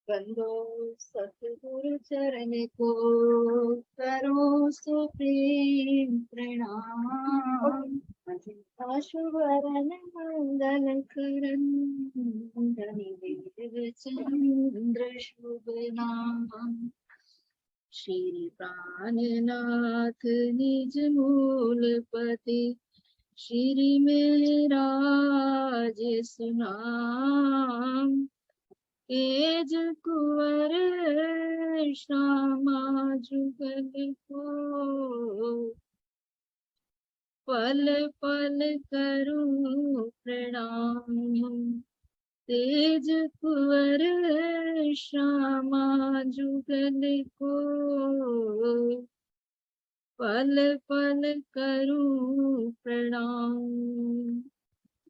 बंदो सतगुरु चरण को, करो सुप्रीम प्रणाम। अशुभरन मंगल करन, धनि देव चंद्र शुभ नाम। श्री प्राणनाथ निज मूलपति, श्री मेराज सुनाम। तेज कुंवर श्यामा जुगल को, पल पल करूं प्रणाम। तेज कुंवर श्यामा जुगल को, पल पल करूं प्रणाम।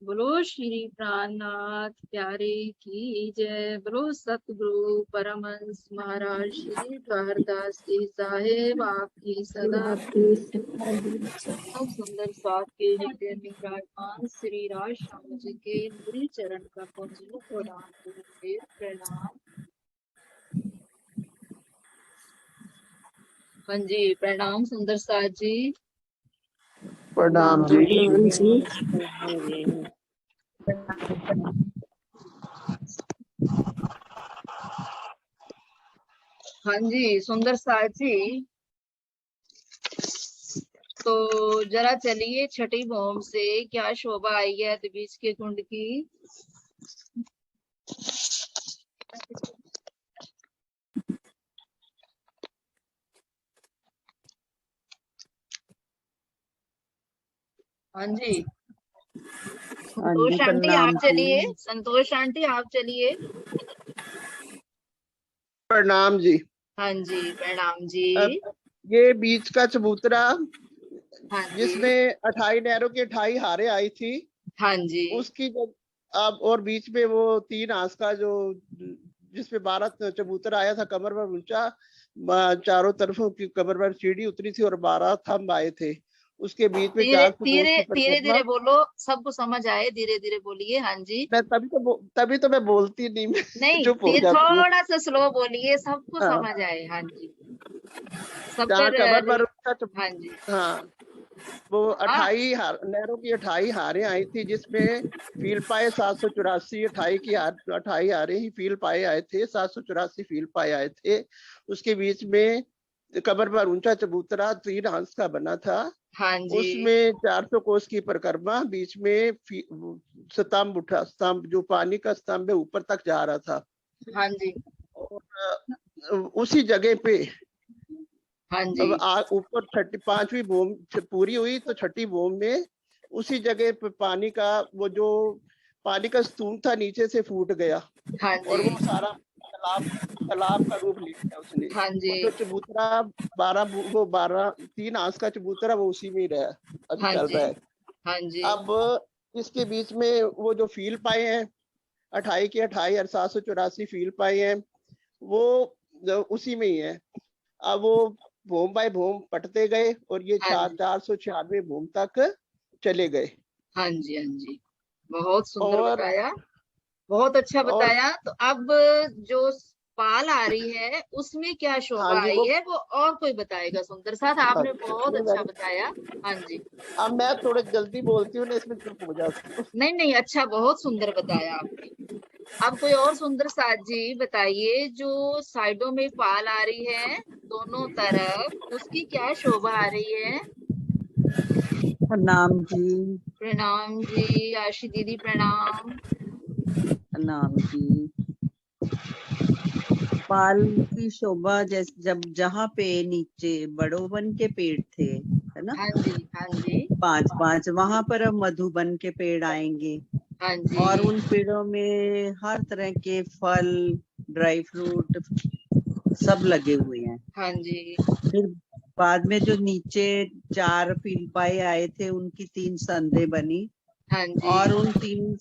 बोलो श्री प्राणनाथ प्यारे की जय। बोलो सतगुरु परमहंस महाराज श्री द्वारदास जी साहेब आपकी सदा सुंदर साथ के हृदय में विराजमान श्री राज श्याम जी के मुरी चरण का पंजों प्रणाम प्रणाम। हाँ जी, प्रणाम सुंदर साथ जी। प्रणाम जी। हाँ जी सुंदर साथ जी, तो जरा चलिए छठी भौम से क्या शोभा आई है बीच के कुंड की। हाँ जी संतोष आंटी आप चलिए, संतोष आंटी आप चलिए। प्रणाम जी। हाँ जी प्रणाम जी। ये बीच का चबूतरा, हाँ जिसमें 28 नहरों की 28 हारे आई थी, हाँ जी उसकी अब और बीच में वो 3 आंस का जो जिसपे 12 चबूतरा आया था, कमर पर ऊंचा, चारों तरफों की कमर पर सीढ़ी उतरी थी और 12 थंब आए थे। उसके बीच में धीरे धीरे धीरे धीरे बोलो, सबको समझ आए, धीरे धीरे बोलिए। हाँ जी मैं तभी तो मैं बोलती नहीं, मैं नहीं, चुप हो जाती हूँ। थोड़ा सा स्लो बोलिए, सबको हाँ, समझ आए। हाँ जी सब जहाँ पर। कमर पर ऊंचा हाँ जी हाँ, वो हाँ 28 नहरों की 28 हारें आई थी, जिसमें फील पाए 784। 28 हारें ही फील पाए आए थे, 784 फील पाए आए थे। उसके बीच में कमर पर ऊंचा चबूतरा 3 हंस का बना था। हाँ जी उसमें 400 कोस की परिक्रमा, बीच में स्तंभ उठा, स्तंभ जो पानी का स्तंभ है ऊपर तक जा रहा था। हाँ जी और उसी जगह पे हाँ जी अब ऊपर 5वीं बोम पूरी हुई, तो 6ठी बोम में उसी जगह पे पानी का वो जो पानी का स्तून था नीचे से फूट गया, हाँ और जी वो सारा तालाब का रूप ले लिया उसने। हाँ जी और जो चबूतरा 3 आंस का चबूतरा वो उसी में ही रहा, अभी हाँ चल जी रहा है। हाँ जी अब इसके बीच में वो जो फील पाए हैं 28 के 28 और 784 फील पाए हैं, वो उसी में ही है। अब वो भूम बाय भूम पटते गए और ये हाँ जी 496 भूम तक चले गए। हाँ जी हाँ जी बहुत सुंदर और बताया, बहुत अच्छा और बताया। तो अब जो पाल आ रही है उसमें क्या हाँ शोभा जी, आई वो है वो और कोई बताएगा। सुंदर साथ आपने बहुत अच्छा बताया। हाँ जी अब मैं थोड़े जल्दी बोलती हूँ ना, इसमें चुप हो जाती हूँ। नहीं नहीं, अच्छा बहुत सुंदर बताया आपने। अब कोई और सुंदर साथ जी बताइए, जो साइडों में पाल आ रही है दोनों तरफ, उसकी क्या शोभा आ रही है। प्रणाम जी। प्रणाम जी आशी दीदी, प्रणाम। प्रणाम जी। पाल की शोभा जैसे जहाँ पे नीचे बड़ोवन के पेड़ थे, है ना, हाँ जी हाँ जी 5-5, वहां पर अब मधुबन के पेड़ आएंगे। हाँ जी और उन पेड़ों में हर तरह के फल, ड्राई फ्रूट सब लगे हुए हैं। हाँ जी फिर बाद में जो नीचे 4 पीलपाए आए थे, उनकी 3 संदें बनी। हाँ जी और उन 3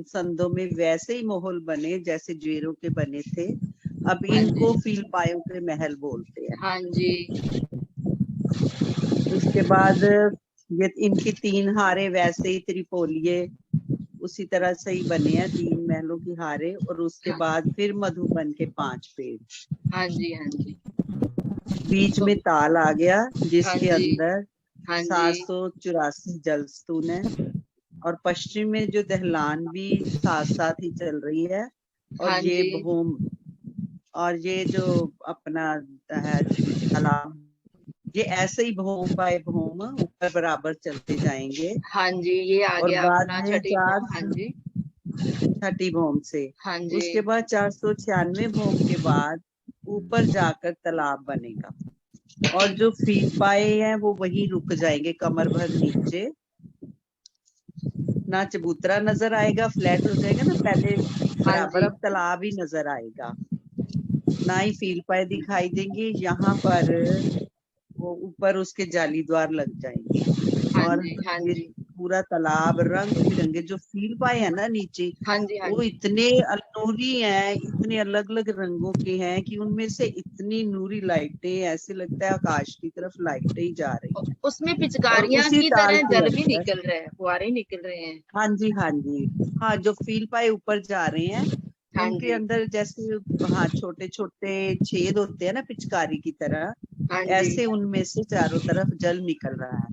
संदों में वैसे ही महल बने जैसे ज्वेरों के बने थे। अब हाँ इनको जी फीलपायों के महल बोलते हैं। हाँ जी उसके बाद ये इनकी 3 हारे वैसे ही त्रिपोलिये उसी तरह से ही बने हैं 3 महलों की हारे, और उसके हाँ बाद फिर मधुबन के 5 पेड़। हाँ जी, हाँ जी। बीच तो में ताल आ गया हाँ जिसके जी, अंदर हाँ जी, 784 जल स्तून है, और पश्चिम में जो दहलान भी साथ साथ ही चल रही है, और हाँ ये जी, भूम, और ये जो अपना है तालाब, ये ऐसे ही भूम बाय भूम ऊपर बराबर चलते जाएंगे। हाँ जी, ये आ और गया बाद अपना में छठी भौम। हाँ जी, छठी भूम से, हाँ जी, उसके बाद 496 भूम के बाद ऊपर जाकर तालाब बनेगा, और जो फील पाए हैं वो वहीं रुक जाएंगे कमर भर नीचे। ना चबूतरा नजर आएगा, फ्लैट हो जाएगा ना पहले हाँ बराबर, जी, अब तालाब ही नजर आएगा, ना ही फील पाए दिखाई देंगे। यहाँ पर वो ऊपर उसके जाली द्वार लग जाएंगे, हाँ और जी, हाँ ये जी, पूरा तालाब रंग बिरंगे जो फील पाए हैं ना नीचे, हाँ जी, हाँ वो जी। इतने नूरी हैं, इतने अलग अलग रंगों के हैं कि उनमें से इतनी नूरी लाइटें, ऐसे लगता है आकाश की तरफ लाइटें ही जा रही हैं। उसमें और पिचकारियां उसी की ताल तरह के जल भी अंदर, निकल रहे हैं, फुहारे निकल रहे हैं। हाँ जी हाँ जी, हाँ जो फील पाए ऊपर जा रहे हैं हाँ उनके जी, अंदर जैसे, हाँ छोटे छोटे छेद होते हैं ना पिचकारी की तरह, हाँ जी, ऐसे उनमें से चारों तरफ जल निकल रहा है।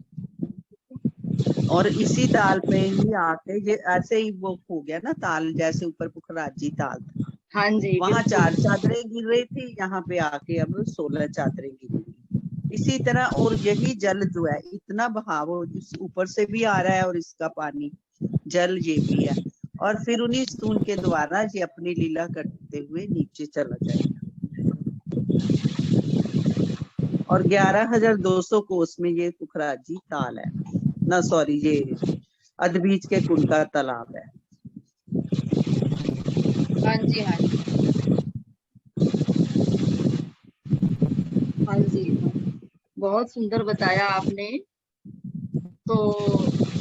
और इसी ताल पे ही आके ये ऐसे ही वो हो गया ना ताल, जैसे ऊपर पुखराजी ताल था, हाँ जी, वहां बिल्कुल। 4 चादरें गिर रही थी, यहाँ पे आके अब 16 चादरें गिरेंगी इसी तरह। और यही जल जो है इतना बहाव इस ऊपर से भी आ रहा है, और इसका पानी जल ये भी है, और फिर उन्हीं स्तून के द्वारा ये अपनी लीला करते हुए नीचे चला जाएगा। और 11,200 कोस में ये पुखराजी ताल है ना, सॉरी ये अदबीज के कुंड का तालाब है। हाँ जी, हाँ जी, हाँ जी। बहुत सुंदर बताया आपने। तो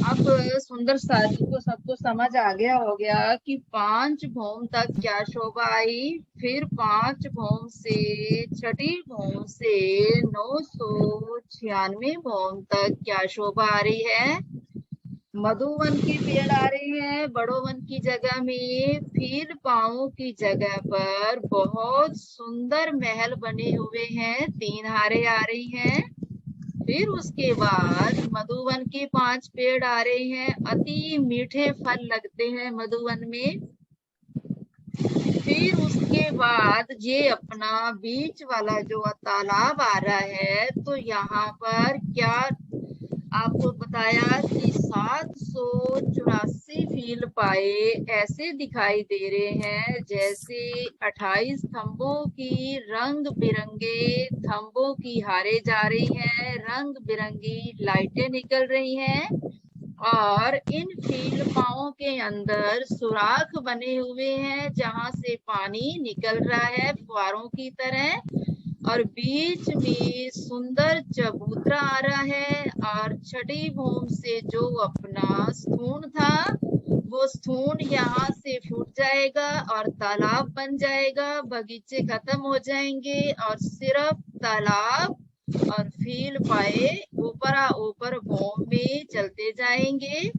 अब सुंदर साजी को सबको समझ आ गया हो गया कि 5 भौम तक क्या शोभा आई, फिर 5 भौम से छठी भौम से 996 भौम तक क्या शोभा आ रही है। मधुवन की पेड़ आ रही है बड़ो वन की जगह में, फिर पाओ की जगह पर बहुत सुंदर महल बने हुए हैं, 3 हारे आ रही हैं। फिर उसके बाद मधुवन के 5 पेड़ आ रहे हैं, अति मीठे फल लगते हैं मधुवन में। फिर उसके बाद ये अपना बीच वाला जो तालाब आ रहा है, तो यहाँ पर क्या आपको बताया कि 784 फील पाए ऐसे दिखाई दे रहे हैं जैसे 28 थंबों की रंग बिरंगे थंबों की हारे जा रही हैं, रंग बिरंगी लाइटें निकल रही हैं, और इन फील पाओं के अंदर सुराख बने हुए हैं जहां से पानी निकल रहा है फुहारों की तरह, और बीच में सुंदर चबूतरा आ रहा है, और छठी भूम से जो अपना स्थूण था वो स्थूण यहाँ से फूट जाएगा और तालाब बन जाएगा, बगीचे खत्म हो जाएंगे और सिर्फ तालाब और फील पाए ऊपर ऊपर भूम में चलते जाएंगे।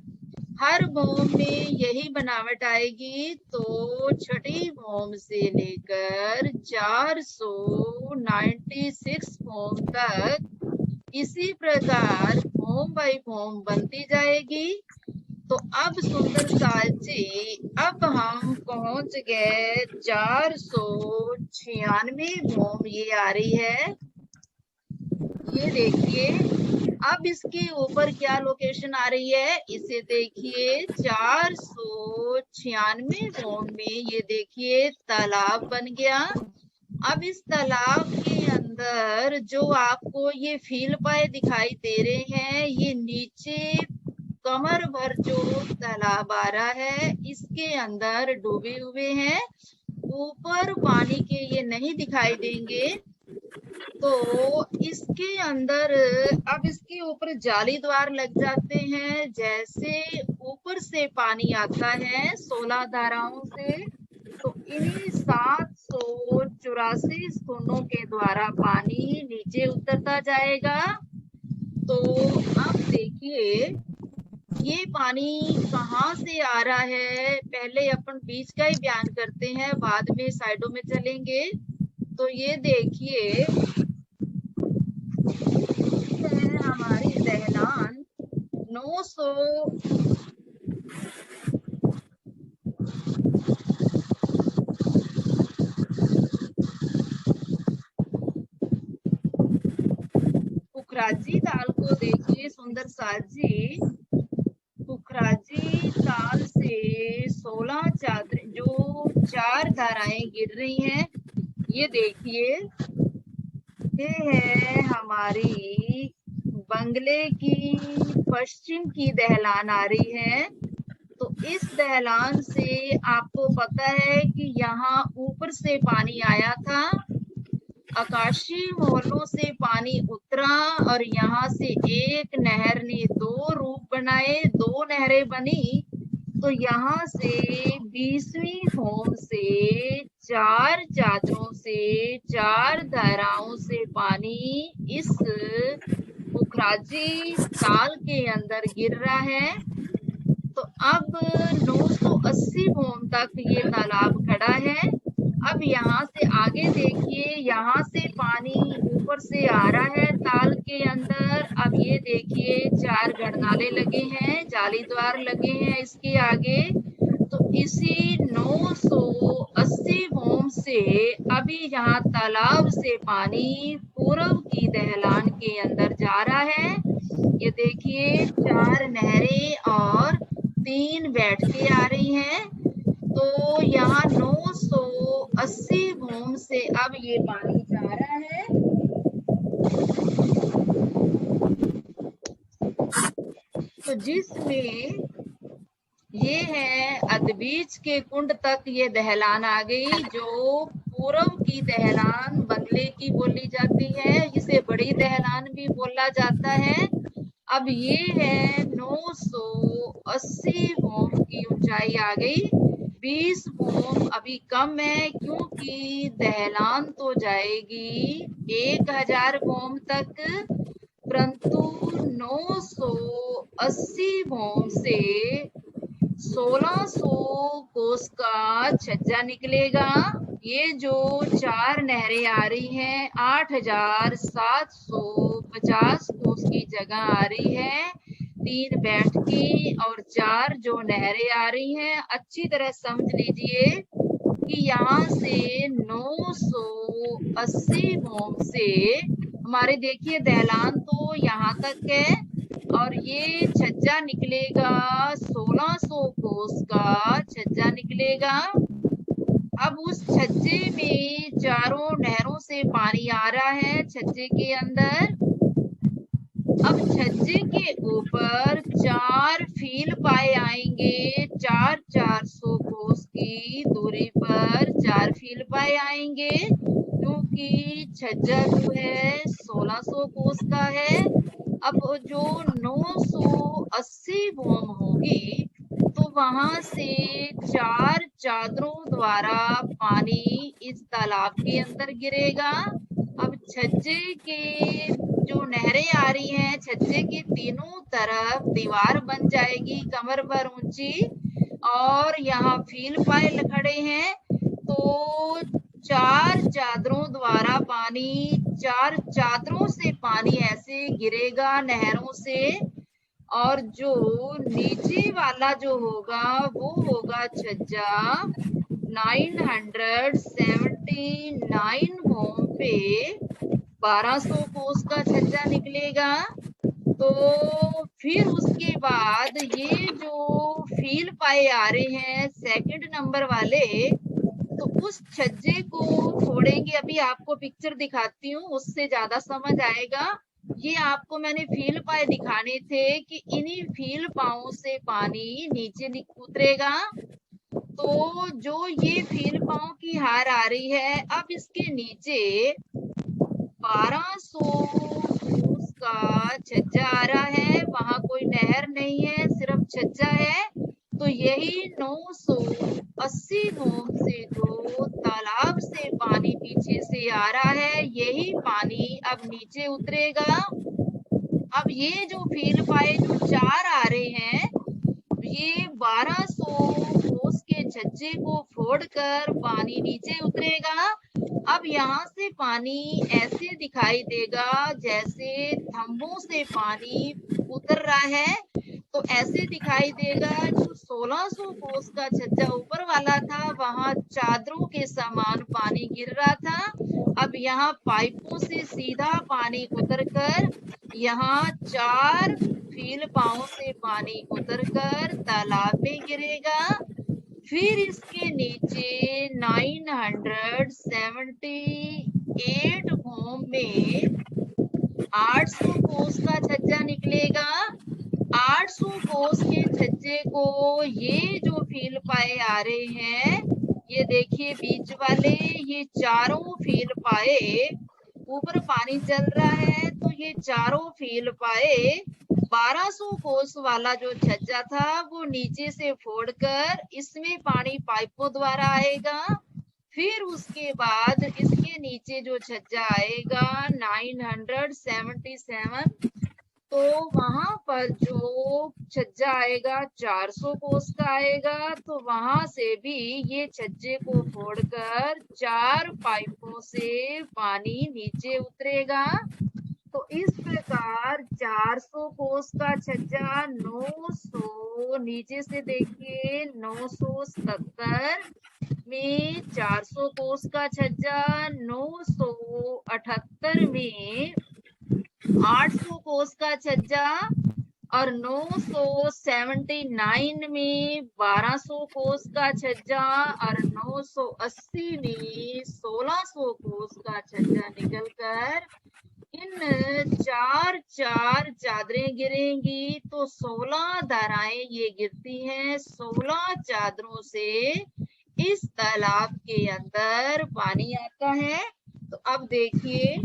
हर भौम में यही बनावट आएगी, तो छठी भौम से लेकर 496 भौम तक इसी प्रकार भौम बाई भौम बनती जाएगी। तो अब सुंदर साल जी, अब हम पहुंच गए 496 भौम ये आ रही है। ये देखिए, अब इसके ऊपर क्या लोकेशन आ रही है, इसे देखिए 496 भौम में ये देखिए तालाब बन गया। अब इस तालाब के अंदर जो आपको ये फील पाए दिखाई दे रहे हैं, ये नीचे कमर भर जो तालाब आ रहा है इसके अंदर डूबे हुए हैं, ऊपर पानी के ये नहीं दिखाई देंगे। तो इसके अंदर अब इसके ऊपर जाली द्वार लग जाते हैं, जैसे ऊपर से पानी आता है 16 धाराओं से, तो इन्हीं 784 स्तूनों के द्वारा पानी नीचे उतरता जाएगा। तो अब देखिए ये पानी कहाँ से आ रहा है, पहले अपन बीच का ही बयान करते हैं, बाद में साइडों में चलेंगे। तो ये देखिए है हमारी दहलान 900 पुखराजी ताल को देखिए सुंदर साथ जी, पुखराजी ताल से 16 चादर जो 4 धाराएं गिर रही हैं, ये देखिए ये है हमारी बंगले की पश्चिम की दहलान आ रही है। तो इस दहलान से आपको पता है कि यहाँ ऊपर से पानी आया था, आकाशीय मोहल्लों से पानी उतरा और यहाँ से एक नहर ने 2 रूप बनाए, 2 नहरें बनी। तो यहाँ से 20वीं होम से 4 चादरों से 4 धाराओं से पानी इस पुखराजी ताल के अंदर गिर रहा है। तो अब 980 होम तक ये तालाब खड़ा है। अब यहाँ से आगे देखिए, यहाँ से पानी ऊपर से आ रहा है ताल के अंदर। अब ये देखिए 4 गढ़नाले लगे हैं, जाली द्वार लगे हैं इसके आगे। तो इसी 980 होम से अभी यहाँ तालाब से पानी पूर्व की दहलान के अंदर जा रहा है। ये देखिए 4 नहरें और 3 बैठ के आ रही हैं। तो यहाँ 980 होम से अब ये पानी जा रहा है। तो जिसमें ये है अदबीज के कुंड तक ये दहलान आ गई, जो पूर्व की दहलान बंगले की बोली जाती है, इसे बड़ी दहलान भी बोला जाता है। अब ये है 980 होम की ऊंचाई आ गई, 20 होम अभी कम है क्योंकि दहलान तो जाएगी 1000 होम तक, परंतु 980 होम से 1600 कोस का छज्जा निकलेगा। ये जो 4 नहरें आ रही हैं 8750 कोस की जगह आ रही है, 3 बैठ की और 4 जो नहरें आ रही हैं। अच्छी तरह समझ लीजिए कि यहाँ से 980 होम से हमारे देखिए दहलान तो यहाँ तक है और ये छज्जा निकलेगा 1600 कोस का छज्जा निकलेगा। अब उस छज्जे में चारों नहरों से पानी आ रहा है छज्जे के अंदर। अब छज्जे के ऊपर 4 फील पाए आएंगे, 400 कोस की दूरी पर 4 फील पाए आएंगे, क्योंकि छज्जा जो है 1600 कोस का है। अब जो 980 होम होगी तो वहां से 4 चादरों द्वारा पानी इस तालाब के अंदर गिरेगा। अब छज्जे के जो नहरें आ रही हैं, छज्जे की तीनों तरफ दीवार बन जाएगी कमर भर ऊंची और यहाँ फील पाए खड़े हैं। तो 4 चादरों द्वारा पानी, 4 चादरों से पानी ऐसे गिरेगा नहरों से, और जो नीचे वाला जो होगा वो होगा छज्जा 979 होम पे 1200 कोस का छज्जा निकलेगा। तो फिर उसके बाद ये जो फील पाए आ रहे हैं सेकंड नंबर वाले, तो उस छज्जे को छोड़ेंगे। अभी आपको पिक्चर दिखाती हूँ, उससे ज्यादा समझ आएगा। ये आपको मैंने फील पाए दिखाने थे कि इन्हीं फील पाओं से पानी नीचे उतरेगा। तो जो ये फील पाओं की हार आ रही है, अब इसके नीचे 1200 कोस का छज्जा आ रहा है, वहां कोई नहर नहीं है, सिर्फ छज्जा है। तो यही 980 होम से जो तालाब से पानी पीछे से आ रहा है, यही पानी अब नीचे उतरेगा। अब ये जो फील पाए जो 4 आ रहे हैं, ये 1200 कोस के छज्जे को फोड़कर पानी नीचे उतरेगा। अब यहाँ से पानी ऐसे दिखाई देगा जैसे थंबों से पानी उतर रहा है। तो ऐसे दिखाई देगा, जो 1600 कोस का छज्जा ऊपर वाला था वहां चादरों के समान पानी गिर रहा था। अब यहाँ पाइपों से सीधा पानी उतरकर यहाँ 4 फील पाँव से पानी उतरकर तालाब में गिरेगा। फिर इसके नीचे 978 होम में 800 कोस का छज्जा निकलेगा। 800 कोस के छज्जे को ये जो फील पाए आ रहे हैं, ये देखिए बीच वाले, ये चारों फील पाए, ऊपर पानी चल रहा है तो ये चारों फील पाए 1200 कोस वाला जो छज्जा था वो नीचे से फोड़कर इसमें पानी पाइपों द्वारा आएगा। फिर उसके बाद इसके नीचे जो छज्जा आएगा 977, तो वहां पर जो छज्जा आएगा 400 कोस का आएगा। तो वहां से भी ये छज्जे को फोड़कर 4 पाइपों से पानी नीचे उतरेगा। तो इस प्रकार 400 कोस का छज्जा 900, नीचे से देखिए 977 में 400 कोस का छज्जा, 978 में 800 कोस का छज्जा और 979 में 1200 कोस का छज्जा और 980 में 1600 कोस का छज्जा निकलकर इन 4 चादरें गिरेंगी तो 16 धाराएं ये गिरती हैं। 16 चादरों से इस तालाब के अंदर पानी आता है। तो अब देखिए,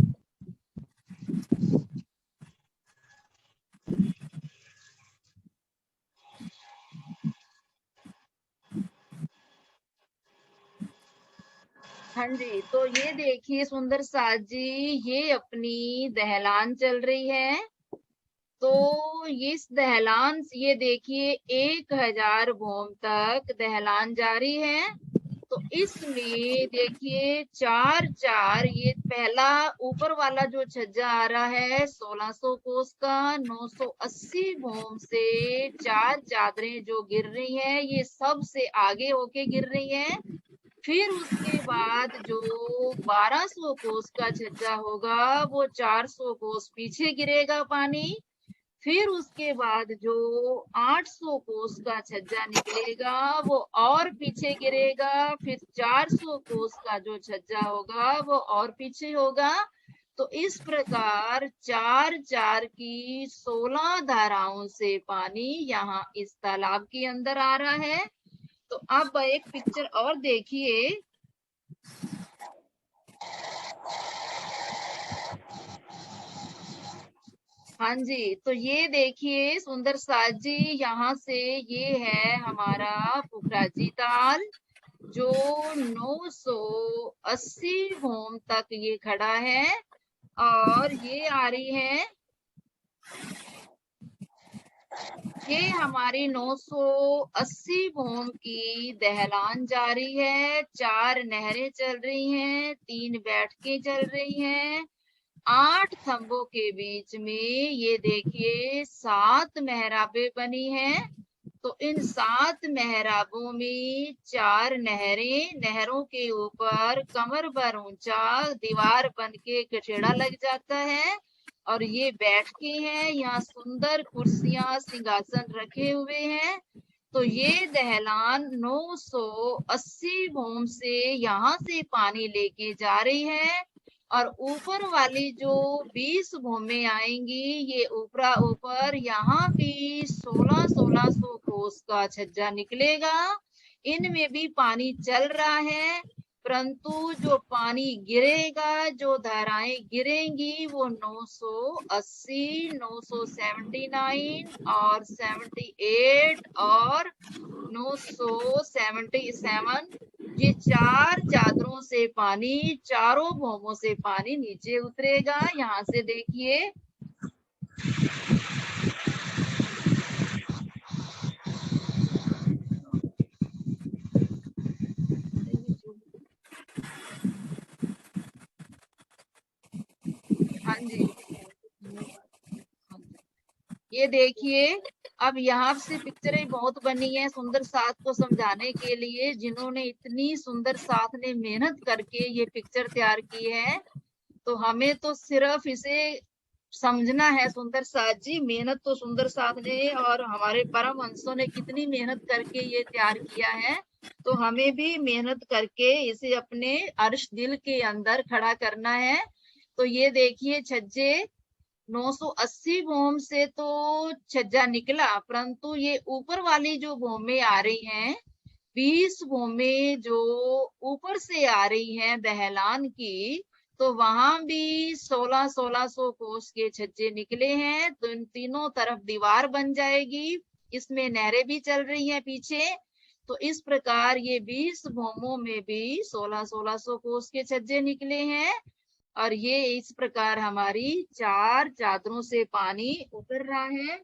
हाँ जी, तो ये देखिए सुंदर साथ जी, ये अपनी दहलान चल रही है। तो इस दहलान ये देखिए 1000 भोम तक दहलान जारी है। तो इसमें देखिए 4 ये पहला ऊपर वाला जो छज्जा आ रहा है 1600 कोस का, 980 भोम से 4 चादरें जो गिर रही हैं ये सबसे आगे होके गिर रही हैं। फिर उसके बाद जो 1200 कोस का छज्जा होगा वो 400 कोस पीछे गिरेगा पानी। फिर उसके बाद जो 800 कोस का छज्जा निकलेगा वो और पीछे गिरेगा। फिर 400 कोस का जो छज्जा होगा वो और पीछे होगा। तो इस प्रकार 4 की 16 धाराओं से पानी यहाँ इस तालाब के अंदर आ रहा है। तो अब एक पिक्चर और देखिए, हाँ जी, तो ये देखिए सुंदर साथ जी, यहाँ से ये है हमारा पुखराजी ताल जो 980 होम तक ये खड़ा है और ये आ रही है, ये हमारी 980 भोम की दहलान जारी है। 4 नहरें चल रही हैं, 3 बैठकें चल रही हैं, 8 खंभों के बीच में ये देखिए 7 मेहराबें बनी हैं। तो इन 7 मेहराबों में 4 नहरें, नहरों के ऊपर कमर भर ऊंचा दीवार बन के कचेड़ा लग जाता है और ये बैठके हैं, यहाँ सुंदर कुर्सियां सिंहासन रखे हुए हैं। तो ये दहलान 980 भोम से यहाँ से पानी लेके जा रही है और ऊपर वाली जो 20 भूमें आएंगी ये ऊपर यहाँ भी 1600 कोस का छज्जा निकलेगा। इनमें भी पानी चल रहा है, परंतु जो पानी गिरेगा, जो धाराएं गिरेंगी वो 980, 979 और 78 और 977, ये 4 चादरों से पानी, चारों भौमों से पानी नीचे उतरेगा। यहाँ से देखिए, जी, ये देखिए, अब यहाँ से पिक्चरें बहुत बनी है सुंदर साथ को समझाने के लिए। जिन्होंने इतनी सुंदर साथ ने मेहनत करके ये पिक्चर तैयार की है, तो हमें तो सिर्फ इसे समझना है। सुंदर साथ जी, मेहनत तो सुंदर साथ ने और हमारे परम हंसों ने कितनी मेहनत करके ये तैयार किया है, तो हमें भी मेहनत करके इसे अपने अर्श दिल के अंदर खड़ा करना है। तो ये देखिए छज्जे 980 भूम से तो छज्जा निकला, परंतु ये ऊपर वाली जो भूमें आ रही हैं, 20 भूमें जो ऊपर से आ रही हैं दहलान की, तो वहां भी 1600 कोस के छज्जे निकले हैं। तो इन तीनों तरफ दीवार बन जाएगी, इसमें नहरें भी चल रही हैं पीछे। तो इस प्रकार ये 20 भूमों में भी 1600 कोस के छज्जे निकले हैं। और ये इस प्रकार हमारी 4 चादरों से पानी उतर रहा है।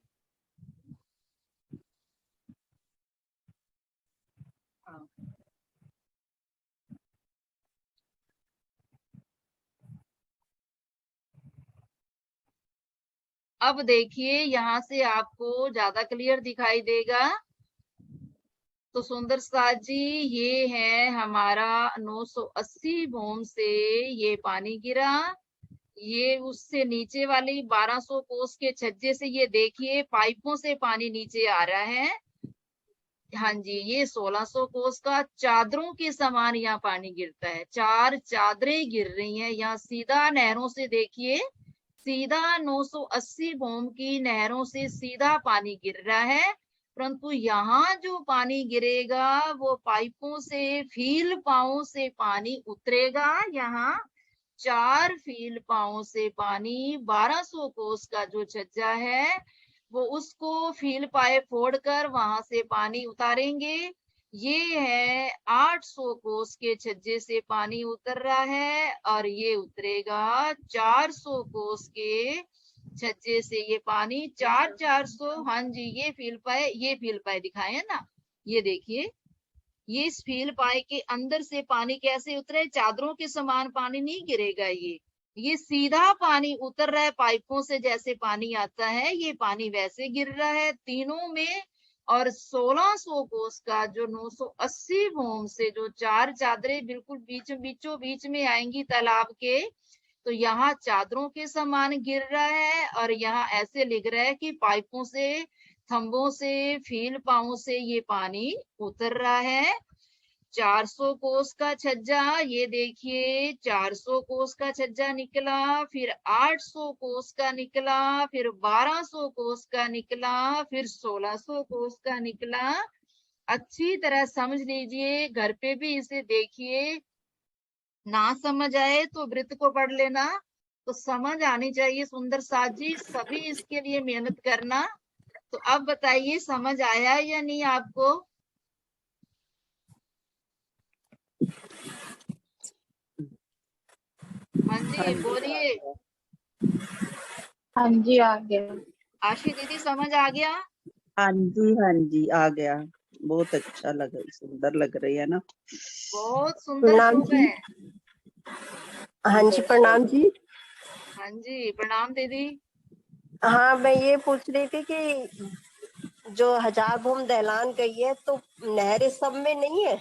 अब देखिए यहाँ से आपको ज्यादा क्लियर दिखाई देगा। तो सुंदर साथ जी, ये है हमारा 980 भूम से ये पानी गिरा। ये उससे नीचे वाली 1200 कोस के छज्जे से ये देखिए पाइपों से पानी नीचे आ रहा है। हाँ जी, ये 1600 कोस का चादरों के समान यहाँ पानी गिरता है। 4 चादरें गिर रही हैं यहाँ सीधा नहरों से। देखिए सीधा 980 भूम की नहरों से सीधा पानी गिर रहा है, परंतु यहाँ जो पानी गिरेगा वो पाइपों से फील पाओ से पानी उतरेगा। यहाँ 4 फील पाओ से पानी 1200 कोस का जो छज्जा है वो उसको फील पाए फोड़कर वहां से पानी उतारेंगे। ये है 800 कोस के छज्जे से पानी उतर रहा है और ये उतरेगा 400 कोस के छज्जे से। ये पानी 400, हाँ जी, ये फील पाए दिखाए है ना। ये देखिए, ये इस फील पाए के अंदर से पानी कैसे उतरे, चादरों के समान पानी नहीं गिरेगा। ये सीधा पानी उतर रहा है पाइपों से, जैसे पानी आता है ये पानी वैसे गिर रहा है तीनों में। और 1600 कोस का जो 980 भूम से जो 4 चादरें बिल्कुल बीचों बीच में आएंगी तालाब के, तो यहाँ चादरों के समान गिर रहा है। और यहाँ ऐसे लिख रहा है कि पाइपों से, थंबों से, फील पाओ से ये पानी उतर रहा है। 400 कोस का छज्जा, ये देखिए 400 कोस का छज्जा निकला, फिर 800 कोस का निकला, फिर 1200 कोस का निकला, फिर 1600 कोस का निकला। अच्छी तरह समझ लीजिए, घर पे भी इसे देखिए। ना समझ आए तो वृत्त को पढ़ लेना, तो समझ आनी चाहिए। सुंदर साथ जी, सभी इसके लिए मेहनत करना। तो अब बताइए समझ आया या नहीं आपको? हाँ जी बोलिए। हाँ जी आ गया। आशी दीदी समझ आ गया? हाँ जी आ गया। बहुत अच्छा लगा, सुंदर लग रही है ना। बहुत सुंदर प्रणाम श्लोक जी। है। हाँ जी प्रणाम जी। हाँ जी प्रणाम दीदी। हाँ मैं ये पूछ रही थी कि जो 1000 भूम दहलान गई है तो नहरें सब में नहीं है?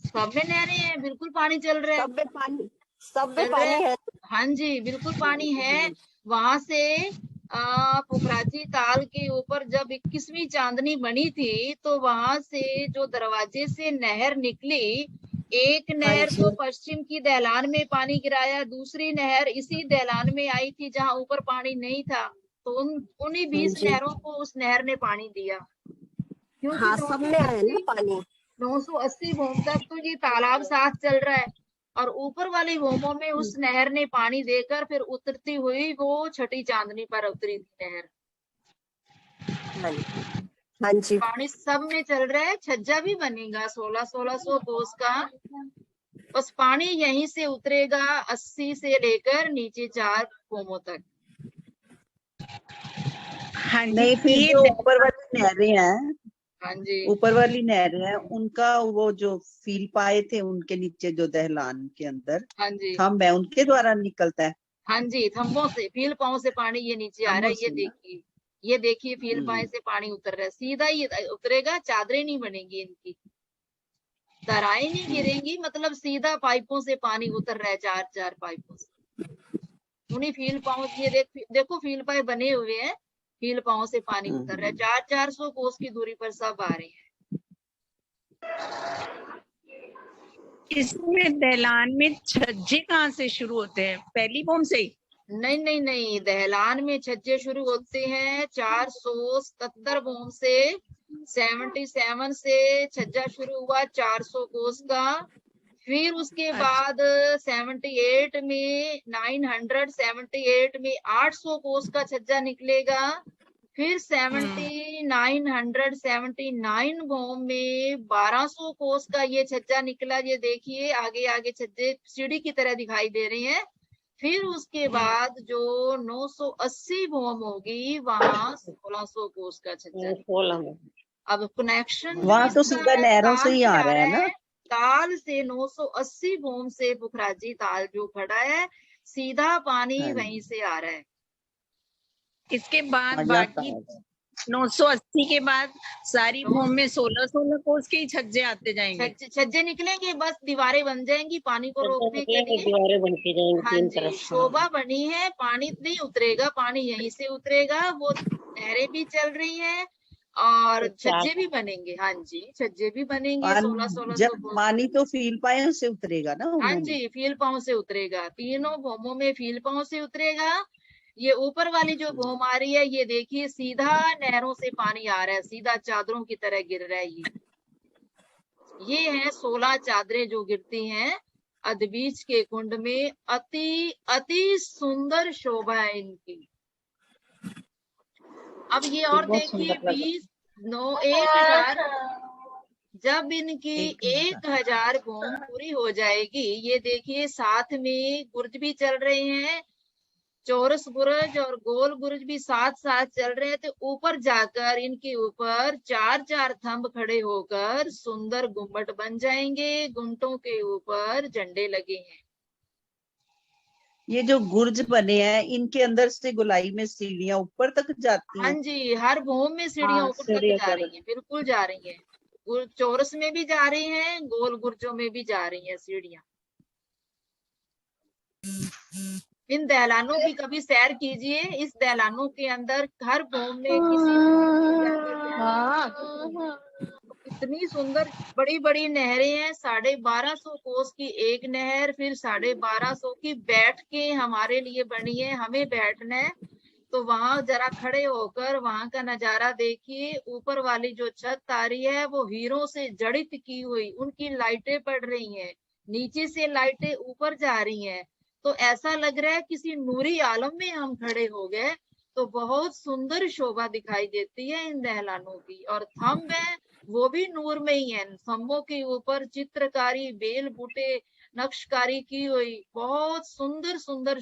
सब में नहरें हैं, बिल्कुल पानी चल रहा है। सब में चल रहा पानी है। हाँ जी बिल्कुल पानी है। वहां से पुखराजी ताल के ऊपर जब 21वीं चांदनी बनी थी, तो वहां से जो दरवाजे से नहर निकली, एक हाँ नहर जी। तो पश्चिम की दहलान में पानी गिराया, दूसरी नहर इसी दहलान में आई थी जहां ऊपर पानी नहीं था। तो उन्हीं हाँ 20 जी। नहरों को उस नहर ने पानी दिया, क्योंकि हाँ सब में आया ना पानी। 980 भूम तक तो ये तालाब साफ चल रहा है, और ऊपर वाली भूमों में उस नहर ने पानी देकर फिर उतरती हुई वो छठी चांदनी पर उतरी थी नहर। हाँ जी। हाँ जी। पानी सब में चल रहा है। छज्जा भी बनेगा 1600 कोस का, बस पानी यहीं से उतरेगा 80 से लेकर नीचे 4 भूमों तक। हाँ नहीं, फिर जो ऊपर वाली नहरें हैं, हाँ जी ऊपर वाली नहरें हैं, उनका वो जो फील पाए थे उनके नीचे जो दहलान के अंदर हाँ जी थंब है, उनके द्वारा निकलता है। हाँ जी, थंबों से, फील पाँव से पानी ये नीचे आ रहा है, थंबों से ना। ये देखिए फील पाए से पानी उतर रहा है, सीधा ही उतरेगा, चादरें नहीं बनेंगी इनकी, तराई नहीं गिरेंगी, मतलब सीधा पाइपों से पानी उतर रहा है, 4-4 पाइपों से। उन्हीं फील पाँव, ये देखो फील पाए बने हुए हैं, फील पाँव से पानी उतर रहा है, 400-400 कोस की दूरी पर सब आ रहे हैं। इसमें दहलान में छज्जे कहाँ से शुरू होते हैं, पहली बोम से ही? नहीं नहीं नहीं, दहलान में छज्जे शुरू होते हैं 477 बोम से, 77 से छज्जा शुरू हुआ 400 कोस का, फिर उसके बाद 78 में 978 में 800 कोस का छज्जा निकलेगा, फिर 979 बोम में 1200 कोस का ये छज्जा निकला, ये देखिए आगे आगे छज्जे सीढ़ी की तरह दिखाई दे रहे हैं। फिर उसके बाद जो 980 बोम होगी वहां 1600 कोस का छज्जा। अब कनेक्शन वहां तो सीधा नहरों से ही आ रहा है ना, ताल से 980 बोम से पुखराजी ताल जो खड़ा है, सीधा पानी वहीं से आ रहा है। इसके बाद बाकी 980 के बाद सारी भूमि में 16-16 कोस के ही छज्जे आते जाएंगे, छज्जे निकलेंगे, बस दीवारें बन जाएंगी पानी को रोकने के लिए, दीवारें बन के जाएंगी। हाँ जी, शोभा बनी है, पानी नहीं उतरेगा, पानी यहीं से उतरेगा, वो नहरें भी चल रही हैं और छज्जे भी बनेंगे। हाँ जी, छज्जे भी बनेंगे 1600 पानी तो फील पाए से उतरेगा ना। हाँ जी, फील पाँव से उतरेगा, तीनों भूमों में फील पाँव से उतरेगा। ये ऊपर वाली जो भूम आ रही है, ये देखिए सीधा नहरों से पानी आ रहा है, सीधा चादरों की तरह गिर रहा है। ये है 16 चादरें जो गिरती हैं अदबीज के कुंड में, अति अति सुंदर शोभा है इनकी। अब ये और देखिए 1000 जब इनकी 1000 भूम पूरी हो जाएगी, ये देखिए साथ में बुर्ज भी चल रहे हैं, चौरस बुर्ज और गोल बुर्ज भी साथ साथ चल रहे हैं, तो ऊपर जाकर इनके ऊपर 4-4 थंब खड़े होकर सुंदर गुम्बद बन जाएंगे, गुंटों के ऊपर झंडे लगे हैं। ये जो गुर्ज बने हैं इनके अंदर से गोलाई में सीढ़ियां ऊपर तक जाती हैं। हाँ जी, हर भूम में सीढ़ियां ऊपर तक जा रही हैं, बिल्कुल जा रही हैं, चौरस में भी जा रही हैं, गोल गुर्जों में भी जा रही हैं सीढ़ियां। इन दहलानों की कभी सैर कीजिए, इस दहलानों के अंदर हर भूम में किसी इतनी सुंदर बड़ी बड़ी नहरें हैं, 1250 कोस की एक नहर, फिर 1250 की बैठ के हमारे लिए बनी है, हमें बैठना है तो वहां जरा खड़े होकर वहां का नजारा देखिए। ऊपर वाली जो छत आ रही है वो हीरों से जड़ित की हुई, उनकी लाइटें पड़ रही हैं, नीचे से लाइटें ऊपर जा रही हैं, तो ऐसा लग रहा है किसी नूरी आलम में हम खड़े हो गए। तो बहुत सुंदर शोभा दिखाई देती है इन दहलानों की। और थंब है वो भी नूर में ही है, थंबों के ऊपर चित्रकारी, बेल बूटे, नक्शकारी की हुई, बहुत सुंदर सुंदर